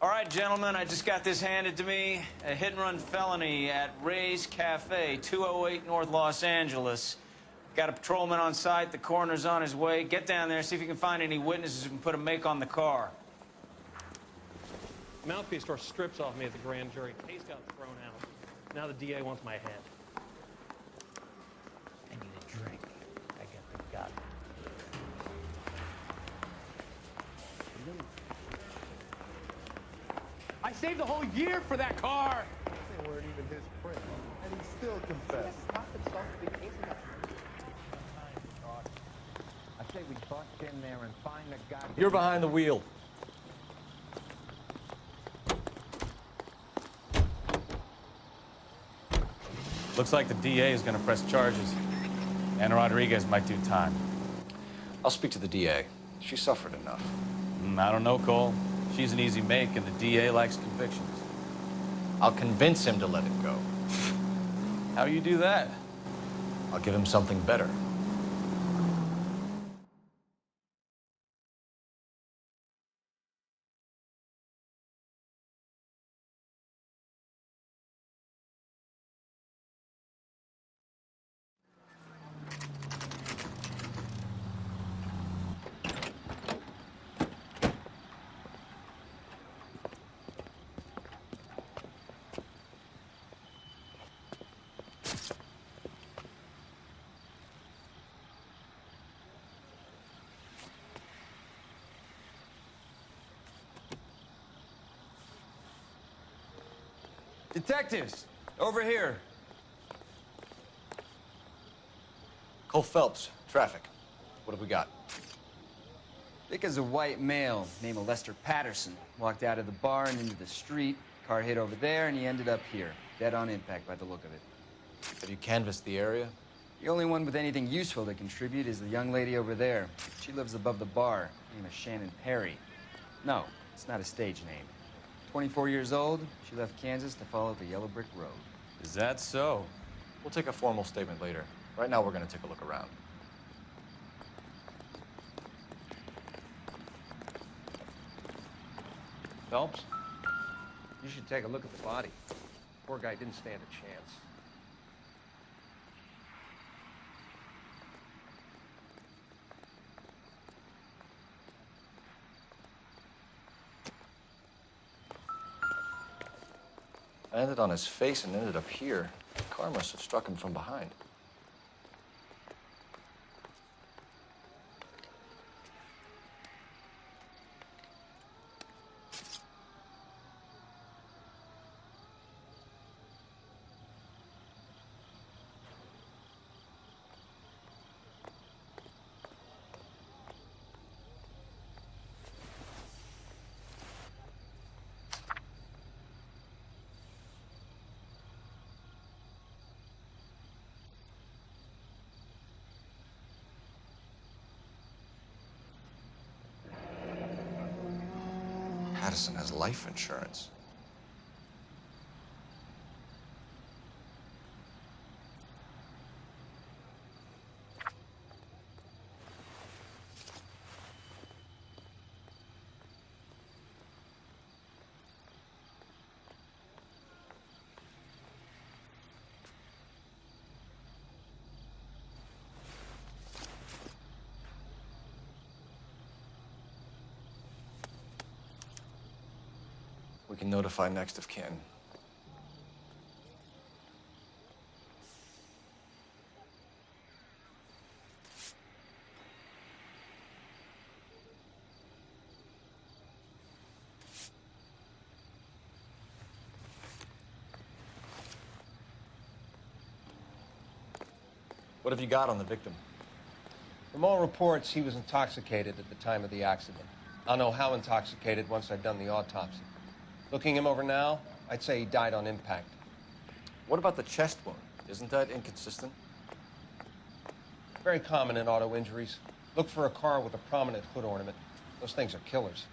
All right, gentlemen, I just got this handed to me. A hit-and-run felony at Ray's Cafe, 208 North Los Angeles. Got a patrolman on site. The coroner's on his way. Get down there, see if you can find any witnesses who can put a make on the car. Mouthpiece store strips off me at the grand jury. Case got thrown out. Now the DA wants my head. I need a drink. I guess I got it. I saved the whole year for that car! They weren't even his print, and he still confessed. I say we bust in there and find the goddamn... You're behind the wheel. Looks like the DA is going to press charges. Anna Rodriguez might do time. I'll speak to the DA. She suffered enough. I don't know, Cole. She's an easy make, and the DA likes convictions. I'll convince him to let it go. How do you do that? I'll give him something better. Detectives, over here. Cole Phelps, traffic. What have we got? Vic is a white male named Lester Patterson. Walked out of the bar and into the street. Car hit over there, and he ended up here. Dead on impact by the look of it. Have you canvassed the area? The only one with anything useful to contribute is the young lady over there. She lives above the bar. Her name is Shannon Perry. No, it's not a stage name. 24 years old, she left Kansas to follow the Yellow Brick Road. Is that so? We'll take a formal statement later. Right now, we're going to take a look around. Phelps, you should take a look at the body. Poor guy didn't stand a chance. Landed on his face and ended up here. The car must have struck him from behind. Patterson has life insurance. We can notify next of kin. What have you got on the victim? From all reports, he was intoxicated at the time of the accident. I'll know how intoxicated once I've done the autopsy. Looking him over now, I'd say he died on impact. What about the chest wound? Isn't that inconsistent? Very common in auto injuries. Look for a car with a prominent hood ornament. Those things are killers.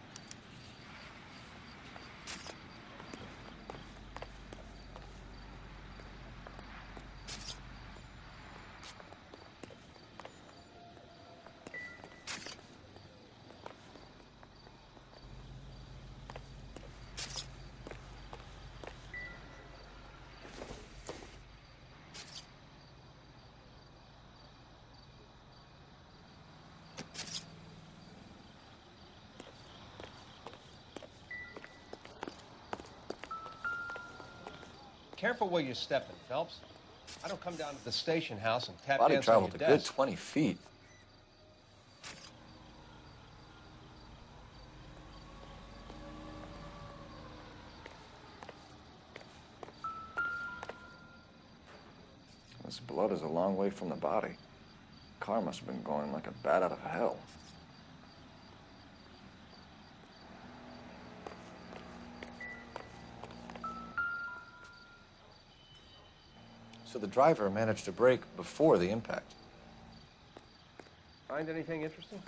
Careful where you're stepping, Phelps. I don't come down to the station house and tap Body dance on traveled your a good desk. 20 feet. This blood is a long way from the body. Car must have been going like a bat out of hell. So the driver managed to brake before the impact. Find anything interesting?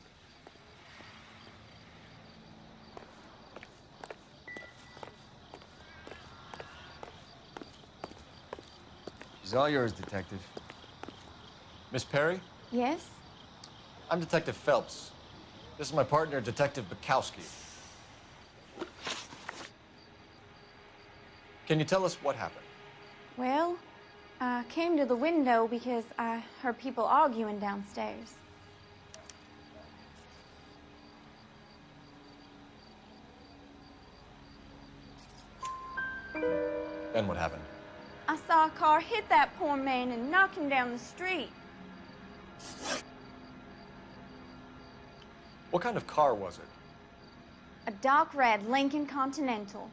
She's all yours, Detective. Miss Perry? Yes? I'm Detective Phelps. This is my partner, Detective Bukowski. Can you tell us what happened? Well, I came to the window because I heard people arguing downstairs. Then what happened? I saw a car hit that poor man and knock him down the street. What kind of car was it? A dark red Lincoln Continental.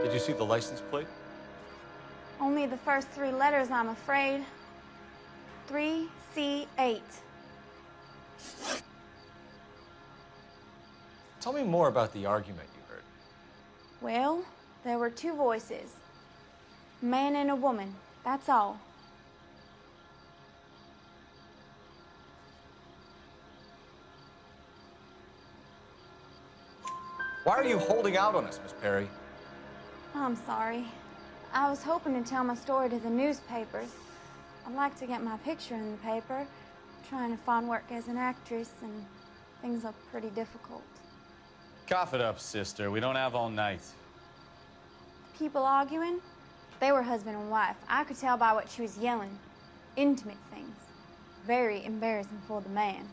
Did you see the license plate? Only the first three letters, I'm afraid. 3C8. Tell me more about the argument you heard. Well, there were two voices. A man and a woman, that's all. Why are you holding out on us, Miss Perry? I'm sorry. I was hoping to tell my story to the newspapers. I'd like to get my picture in the paper. Trying to find work as an actress, and things look pretty difficult. Cough it up, sister. We don't have all night. People arguing? They were husband and wife. I could tell by what she was yelling. Intimate things. Very embarrassing for the man.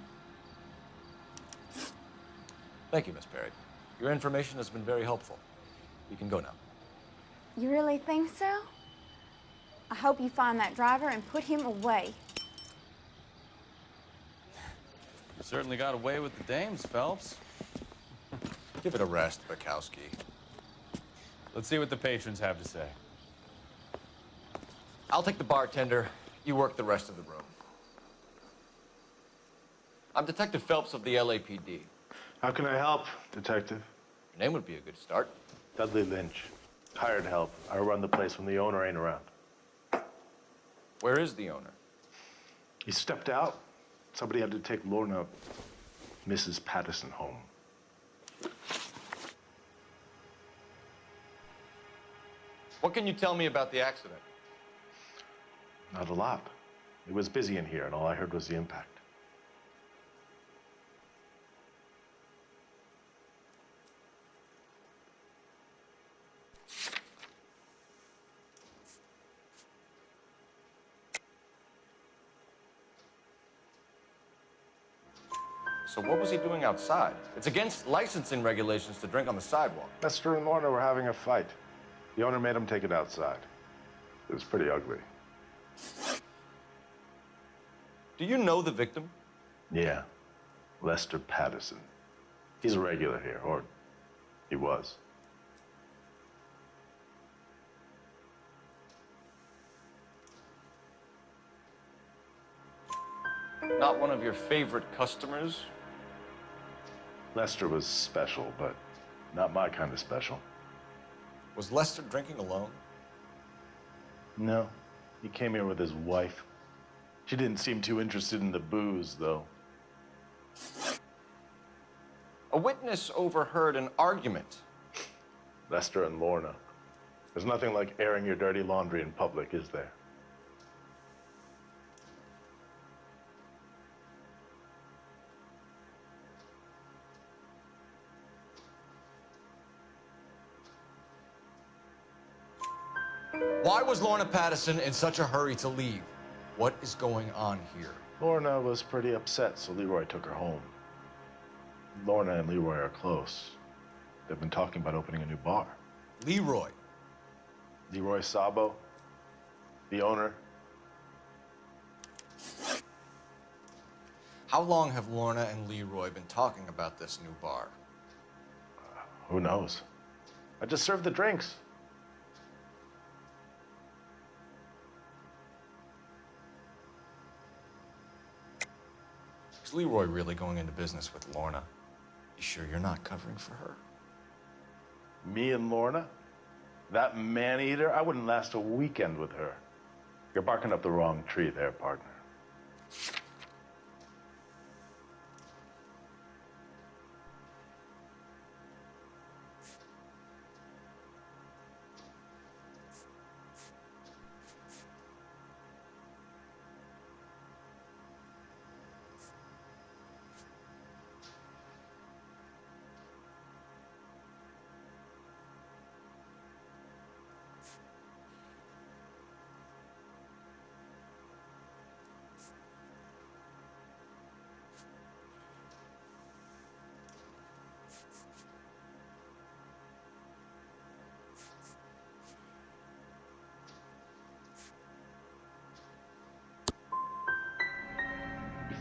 Thank you, Miss Perry. Your information has been very helpful. You can go now. You really think so? I hope you find that driver and put him away. You certainly got away with the dames, Phelps. Give it a rest, Bukowski. Let's see what the patrons have to say. I'll take the bartender. You work the rest of the room. I'm Detective Phelps of the LAPD. How can I help, Detective? Your name would be a good start. Dudley Lynch. Hired help. I run the place when the owner ain't around. Where is the owner? He stepped out. Somebody had to take Lorna, Mrs. Patterson, home. What can you tell me about the accident? Not a lot. It was busy in here, and all I heard was the impact. So what was he doing outside? It's against licensing regulations to drink on the sidewalk. Lester and Lorna were having a fight. The owner made him take it outside. It was pretty ugly. Do you know the victim? Yeah. Lester Patterson. He's a regular here, or he was. Not one of your favorite customers? Lester was special, but not my kind of special. Was Lester drinking alone? No, he came here with his wife. She didn't seem too interested in the booze, though. A witness overheard an argument. Lester and Lorna. There's nothing like airing your dirty laundry in public, is there? Why was Lorna Patterson in such a hurry to leave? What is going on here? Lorna was pretty upset, so Leroy took her home. Lorna and Leroy are close. They've been talking about opening a new bar. Leroy. Leroy Sabo, the owner. How long have Lorna and Leroy been talking about this new bar? Who knows? I just served the drinks. Is Leroy really going into business with Lorna? You sure you're not covering for her? Me and Lorna? That man-eater? I wouldn't last a weekend with her. You're barking up the wrong tree there, partner.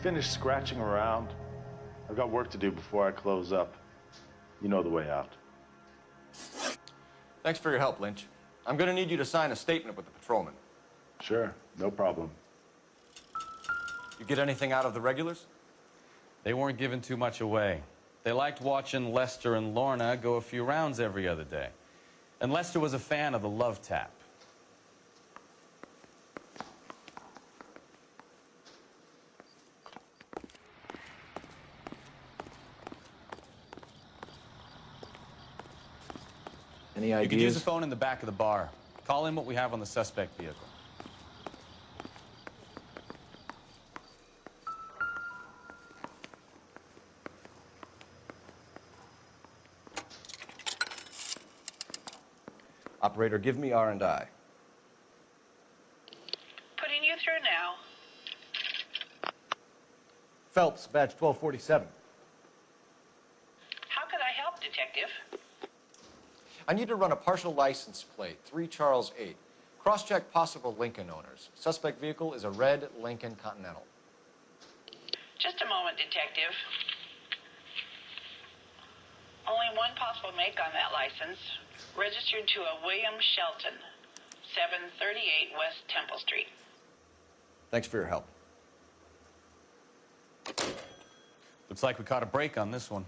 Finish scratching around. I've got work to do before I close up. You know the way out. Thanks for your help, Lynch. I'm gonna need you to sign a statement with the patrolman. Sure, no problem. You get anything out of the regulars? They weren't giving too much away. They liked watching Lester and Lorna go a few rounds every other day. And Lester was a fan of the love tap. Any You ideas? could use the phone in the back of the bar. Call in what we have on the suspect vehicle. Operator, give me R&I. Putting you through now. Phelps, badge 1247. How could I help, Detective? I need to run a partial license plate, 3 Charles 8. Cross-check possible Lincoln owners. Suspect vehicle is a red Lincoln Continental. Just a moment, Detective. Only one possible make on that license. Registered to a William Shelton, 738 West Temple Street. Thanks for your help. Looks like we caught a break on this one.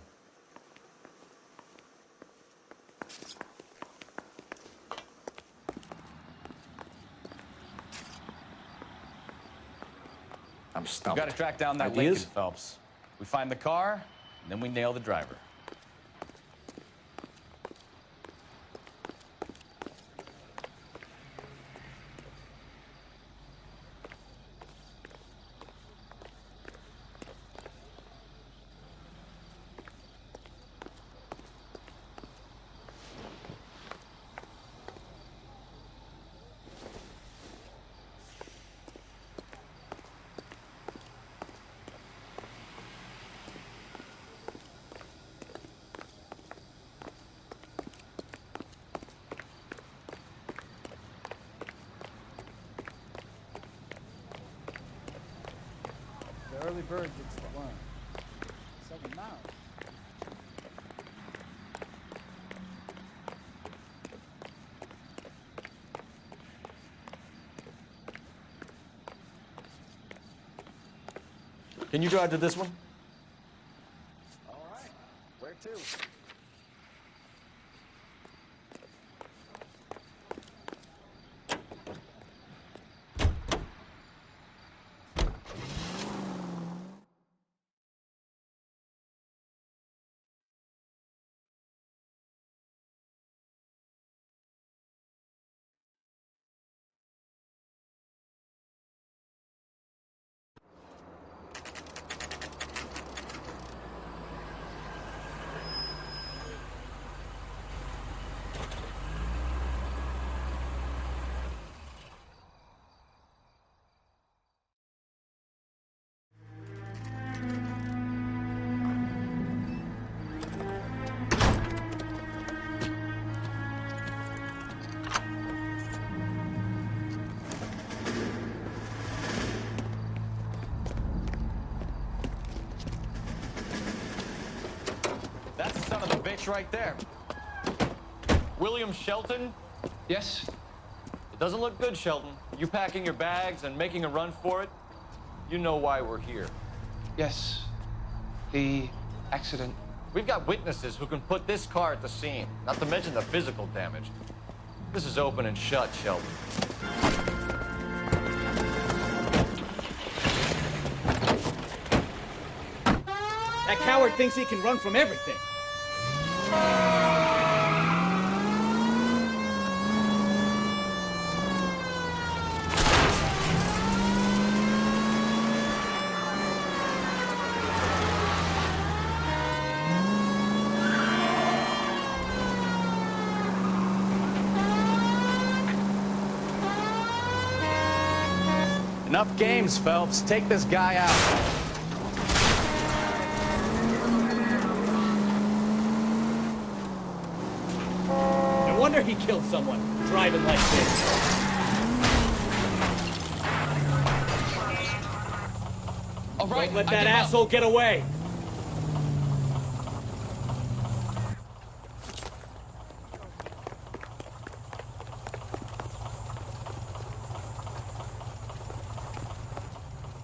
I'm We've stumped. got to track down that Ideas? Lincoln, Phelps. We find the car, and then we nail the driver. The early bird gets the worm. 7 miles. Can you drive to this one? All right. finish right there. William Shelton? Yes? It doesn't look good, Shelton. You packing your bags and making a run for it? You know why we're here. Yes. The accident. We've got witnesses who can put this car at the scene, not to mention the physical damage. This is open and shut, Shelton. That coward thinks he can run from everything. Enough games, Phelps. Take this guy out. No wonder he killed someone driving like this. All right, Don't let that asshole get away.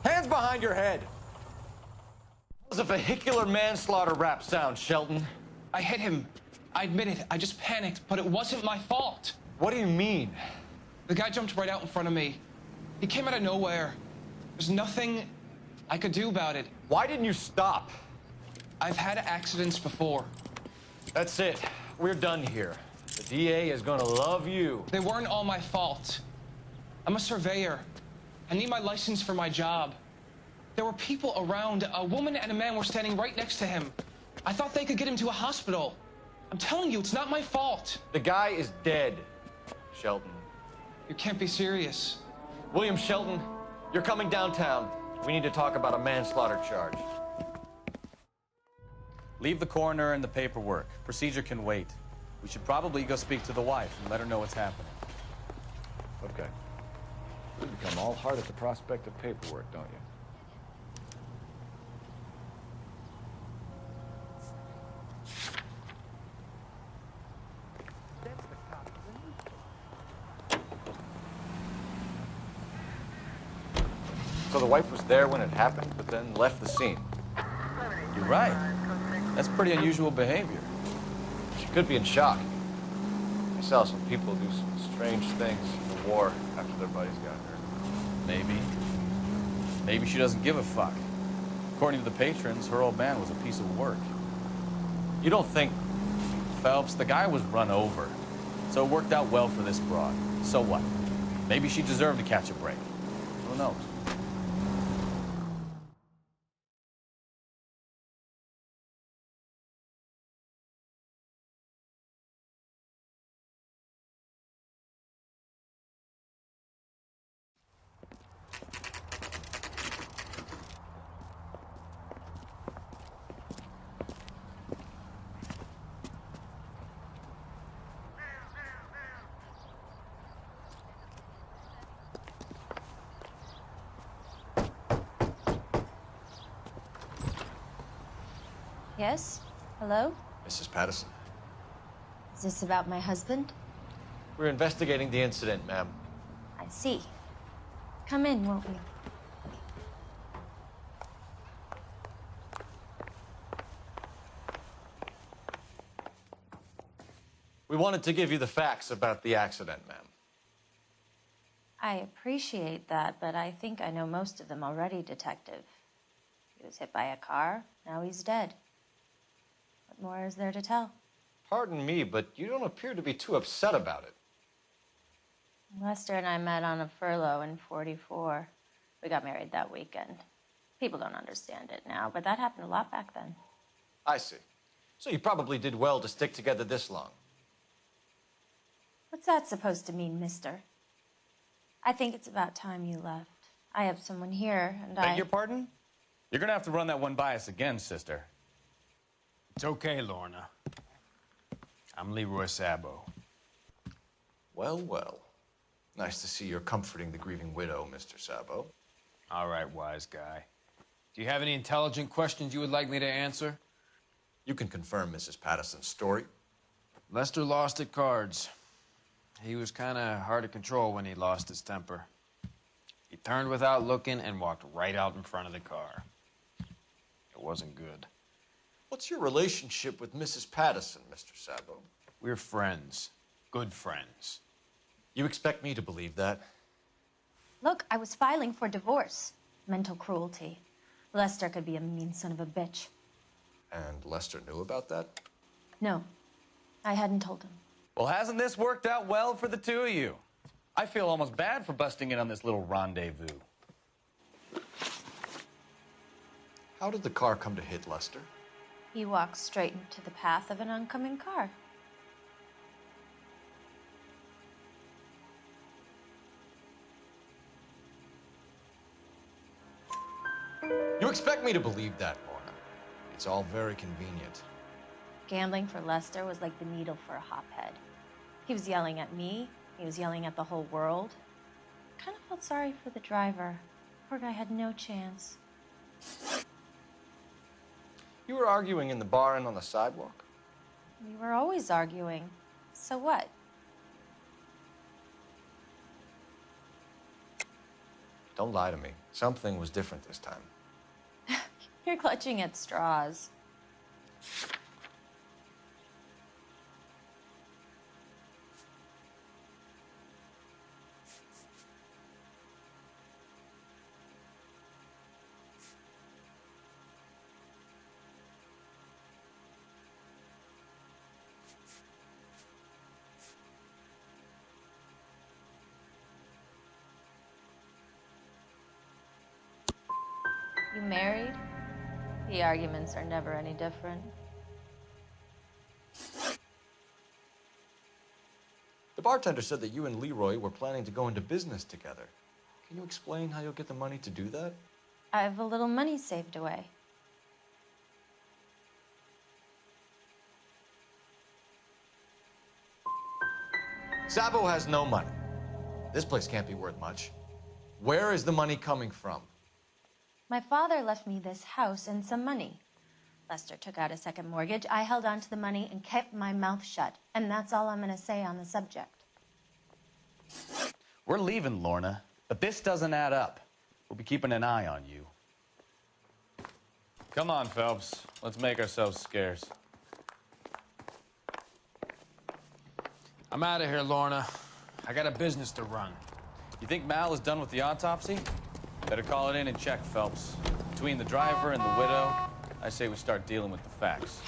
Hands behind your head. It was a vehicular manslaughter rap sound, Shelton. I hit him. I admit it. I just panicked, but it wasn't my fault. What do you mean? The guy jumped right out in front of me. He came out of nowhere. There's nothing I could do about it. Why didn't you stop? I've had accidents before. That's it. We're done here. The DA is gonna love you. They weren't all my fault. I'm a surveyor. I need my license for my job. There were people around. A woman and a man were standing right next to him. I thought they could get him to a hospital. I'm telling you, it's not my fault. The guy is dead, Shelton. You can't be serious. William Shelton, you're coming downtown. We need to talk about a manslaughter charge. Leave the coroner and the paperwork. Procedure can wait. We should probably go speak to the wife and let her know what's happening. Okay. You become all heart at the prospect of paperwork, don't you? So the wife was there when it happened, but then left the scene. You're right. That's pretty unusual behavior. She could be in shock. I saw some people do some strange things in the war after their buddies got hurt. Maybe. Maybe she doesn't give a fuck. According to the patrons, her old man was a piece of work. You don't think... Phelps, the guy was run over. So it worked out well for this broad. So what? Maybe she deserved to catch a break. Who knows? Yes? Hello? Mrs. Patterson. Is this about my husband? We're investigating the incident, ma'am. I see. Come in, won't we? We wanted to give you the facts about the accident, ma'am. I appreciate that, but I think I know most of them already, Detective. He was hit by a car, now he's dead. What more is there to tell? Pardon me, but you don't appear to be too upset about it. Lester and I met on a furlough in '44. We got married that weekend. People don't understand it now, but that happened a lot back then. I see. So you probably did well to stick together this long. What's that supposed to mean, mister? I think it's about time you left. I have someone here, and Beg your pardon? You're gonna have to run that one by us again, sister. It's okay, Lorna. I'm Leroy Sabo. Well, well. Nice to see you're comforting the grieving widow, Mr. Sabo. All right, wise guy. Do you have any intelligent questions you would like me to answer? You can confirm Mrs. Patterson's story. Lester lost at cards. He was kind of hard to control when he lost his temper. He turned without looking and walked right out in front of the car. It wasn't good. What's your relationship with Mrs. Patterson, Mr. Sabo? We're friends. Good friends. You expect me to believe that? Look, I was filing for divorce. Mental cruelty. Lester could be a mean son of a bitch. And Lester knew about that? No, I hadn't told him. Well, hasn't this worked out well for the two of you? I feel almost bad for busting in on this little rendezvous. How did the car come to hit Lester? He walked straight into the path of an oncoming car. You expect me to believe that, Lorna. It's all very convenient. Gambling for Lester was like the needle for a hophead. He was yelling at me. He was yelling at the whole world. I kind of felt sorry for the driver. Poor guy had no chance. You were arguing in the bar and on the sidewalk? We were always arguing. So what? Don't lie to me. Something was different this time. You're clutching at straws. You married? The arguments are never any different. The bartender said that you and Leroy were planning to go into business together. Can you explain how you'll get the money to do that? I have a little money saved away. Sabo has no money. This place can't be worth much. Where is the money coming from? My father left me this house and some money. Lester took out a second mortgage. I held on to the money and kept my mouth shut. And that's all I'm going to say on the subject. We're leaving, Lorna, but this doesn't add up. We'll be keeping an eye on you. Come on, Phelps. Let's make ourselves scarce. I'm out of here, Lorna. I got a business to run. You think Mal is done with the autopsy? Better call it in and check, Phelps. Between the driver and the widow, I say we start dealing with the facts.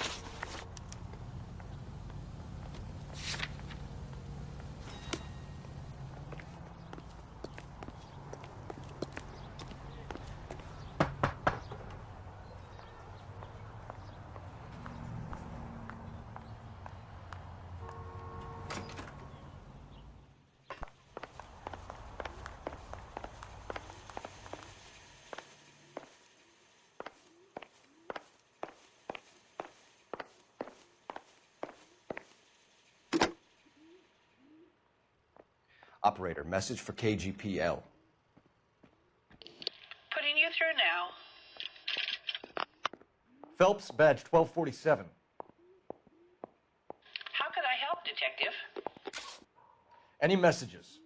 Operator, message for KGPL. Putting you through now. Phelps, badge 1247. How could I help, Detective? Any messages?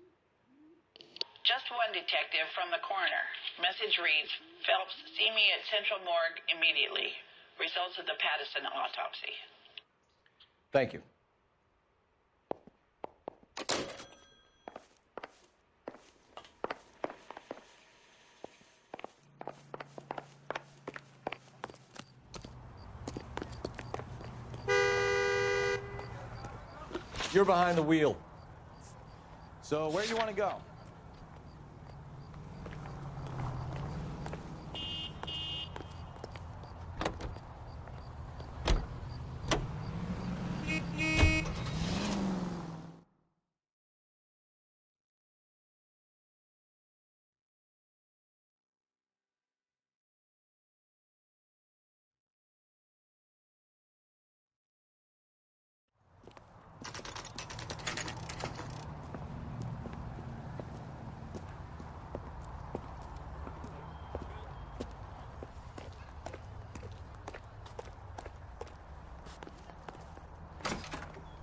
Just one detective from the coroner. Message reads, Phelps, see me at Central Morgue immediately. Results of the Patterson autopsy. Thank you. You're behind the wheel. So where do you want to go?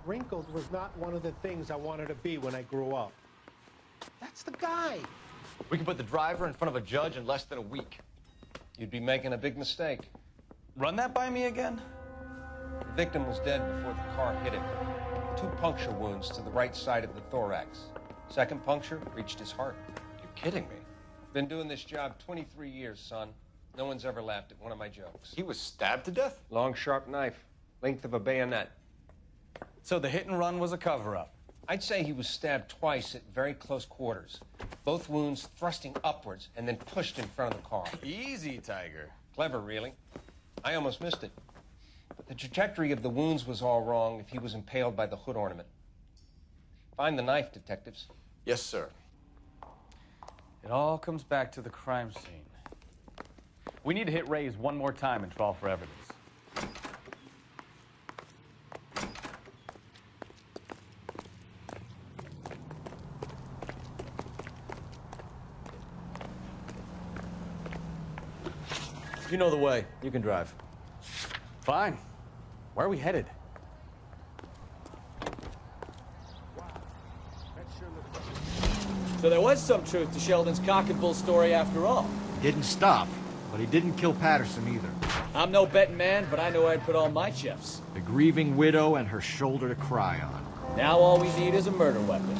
Wrinkled was not one of the things I wanted to be when I grew up. That's the guy. We can put the driver in front of a judge in less than a week. You'd be making a big mistake. Run that by me again? The victim was dead before the car hit him. 2 puncture wounds to the right side of the thorax. Second puncture reached his heart. You're kidding me. Been doing this job 23 years, son. No one's ever laughed at one of my jokes. He was stabbed to death? Long, sharp knife. Length of a bayonet. So the hit and run was a cover-up? I'd say he was stabbed twice at very close quarters. Both wounds thrusting upwards and then pushed in front of the car. Easy, Tiger. Clever, really. I almost missed it. But the trajectory of the wounds was all wrong if he was impaled by the hood ornament. Find the knife, detectives. Yes, sir. It all comes back to the crime scene. We need to hit Ray's one more time and trawl for evidence. You know the way. You can drive. Fine. Where are we headed? So there was some truth to Sheldon's cock and bull story after all. Didn't stop, but he didn't kill Patterson either. I'm no betting man, but I know I'd put all my chips. The grieving widow and her shoulder to cry on. Now all we need is a murder weapon.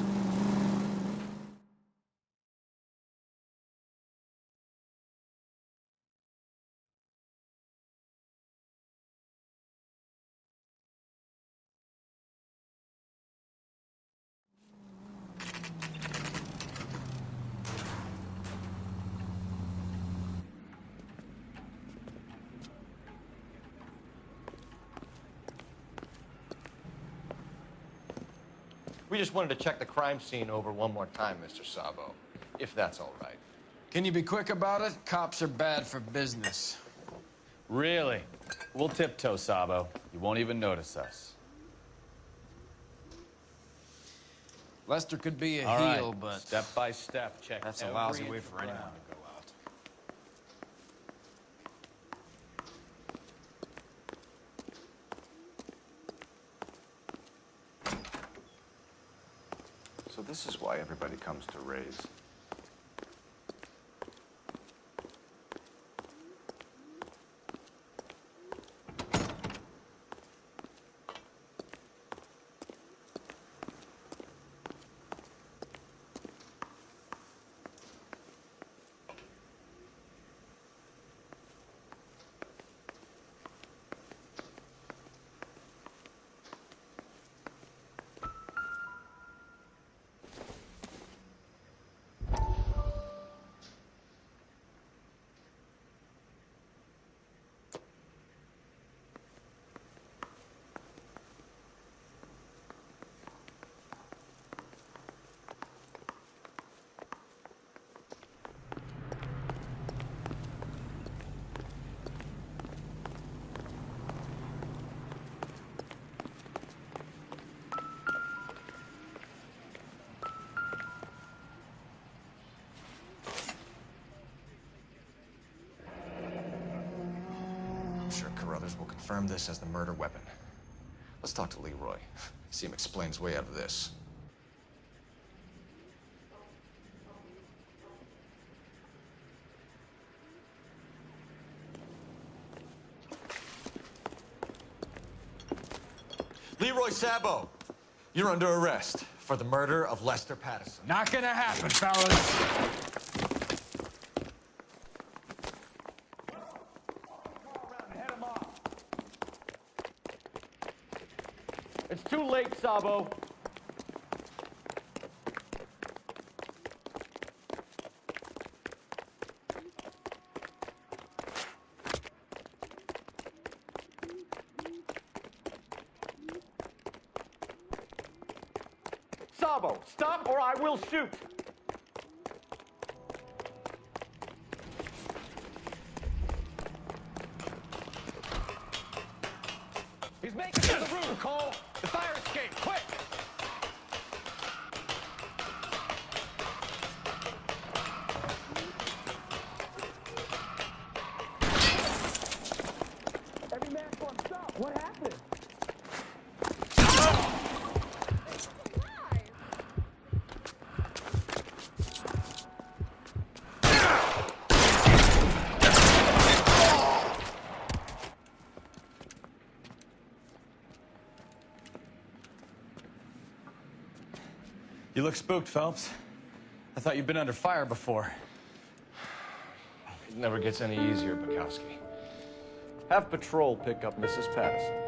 We just wanted to check the crime scene over one more time, Mr. Sabo, if that's all right. Can you be quick about it? Cops are bad for business. Really? We'll tiptoe, Sabo. You won't even notice us. Lester could be a All heel, right. but... Step by step, check That's a every lousy inch way of for anyone ground. to go out. So this is why everybody comes to Ray's. I'm sure Carruthers will confirm this as the murder weapon. Let's talk to Leroy. See him explain his way out of this. Leroy Sabo, you're under arrest for the murder of Lester Patterson. Not gonna happen, fellas. It's too late, Sabo. Sabo, stop or I will shoot. He's making it to the room, Cole. The fire escape, quick! Every man for himself. What happened? You look spooked, Phelps. I thought you'd been under fire before. It never gets any easier, Bukowski. Have patrol pick up Mrs. Patterson.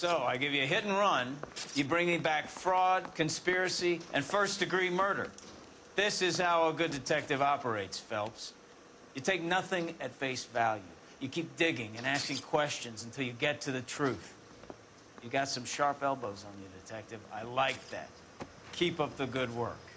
So, I give you a hit and run. You bring me back fraud, conspiracy, and first-degree murder. This is how a good detective operates, Phelps. You take nothing at face value. You keep digging and asking questions until you get to the truth. You got some sharp elbows on you, detective. I like that. Keep up the good work.